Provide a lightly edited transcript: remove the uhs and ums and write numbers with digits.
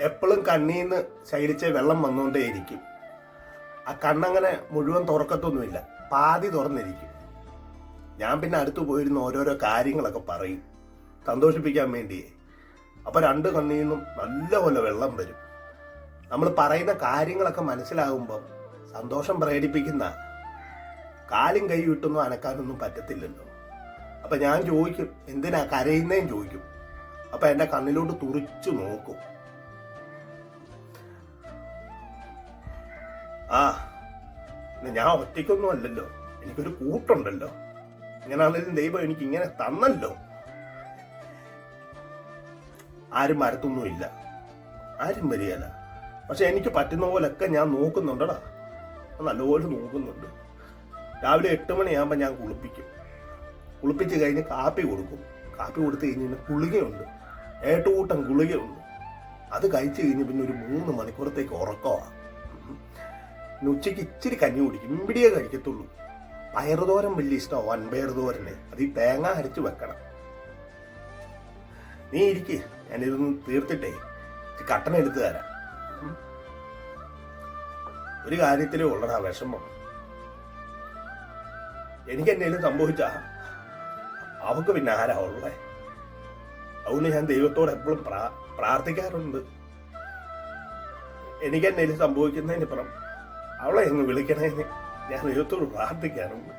എപ്പോഴും കണ്ണീന്ന് ശൈലിച്ച് വെള്ളം വന്നുകൊണ്ടേയിരിക്കും. ആ കണ്ണങ്ങനെ മുഴുവൻ തുറക്കത്തൊന്നുമില്ല, പാതി തുറന്നിരിക്കും. ഞാൻ പിന്നെ അടുത്ത് പോയിരുന്ന ഓരോരോ കാര്യങ്ങളൊക്കെ പറയും സന്തോഷിപ്പിക്കാൻ വേണ്ടിയേ. അപ്പൊ രണ്ട് കണ്ണീന്നും നല്ലപോലെ വെള്ളം വരും. നമ്മൾ പറയുന്ന കാര്യങ്ങളൊക്കെ മനസ്സിലാകുമ്പം സന്തോഷം പ്രകടിപ്പിക്കുന്ന കാലും കൈ വിട്ടൊന്നും അനക്കാനൊന്നും പറ്റത്തില്ലല്ലോ. അപ്പൊ ഞാൻ ചോദിക്കും, എന്തിനാ കരയുന്നേം ചോദിക്കും. അപ്പൊ എന്റെ കണ്ണിലോട്ട് തുറിച്ചു നോക്കും. ആ ഞാൻ ഒറ്റയ്ക്കൊന്നും അല്ലല്ലോ, എനിക്കൊരു കൂട്ടുണ്ടല്ലോ. ഇങ്ങനെയാണെങ്കിലും ദൈവം എനിക്ക് ഇങ്ങനെ തന്നല്ലോ. ആരും വരത്തൊന്നുമില്ല, ആരും വരികയല്ല. പക്ഷെ എനിക്ക് പറ്റുന്ന പോലൊക്കെ ഞാൻ നോക്കുന്നുണ്ടടാ, നല്ലപോലെ നോക്കുന്നുണ്ട്. രാവിലെ 8 മണിയാകുമ്പോൾ ഞാൻ കുളിപ്പിച്ച് കഴിഞ്ഞ് കാപ്പി കൊടുക്കും. കാപ്പി കൊടുത്തു കഴിഞ്ഞ് ഗുളികയുണ്ട്, ഏട്ടുകൂട്ടം ഗുളികയുണ്ട്. അത് കഴിച്ചു കഴിഞ്ഞ് പിന്നെ ഒരു 3 മണിക്കൂറത്തേക്ക് ഉറക്കമാണ്. പിന്നെ ഉച്ചയ്ക്ക് ഇച്ചിരി കഞ്ഞി കുടിക്കും, ഇമ്പിടിയേ കഴിക്കത്തുള്ളൂ. പയറുതോരൻ വലിയ ഇഷ്ടമാണ്, വൻപയർ തോരന്. അത് ഈ തേങ്ങ അരച്ച് വെക്കണം. നീ ഇരിക്ക്, ഞാനിതൊന്ന് തീർത്തിട്ടേ കട്ടൻ എടുത്തു തരാം. ഒരു കാര്യത്തിലേ ഉള്ളടാ വിഷമം. എനിക്ക് എന്തെങ്കിലും സംഭവിച്ചാ അവക്ക് പിന്നെ ആരാ ഉള്ളേ? അതുകൊണ്ട് ഞാൻ ദൈവത്തോട് എപ്പോഴും പ്രാർത്ഥിക്കാറുണ്ട്. എനിക്ക് എന്തെങ്കിലും സംഭവിക്കുന്നതിനിപ്പുറം അവളെ എങ്ങ് വിളിക്കണേന്ന് ഞാൻ ദൈവത്തോട് പ്രാർത്ഥിക്കാറുണ്ട്.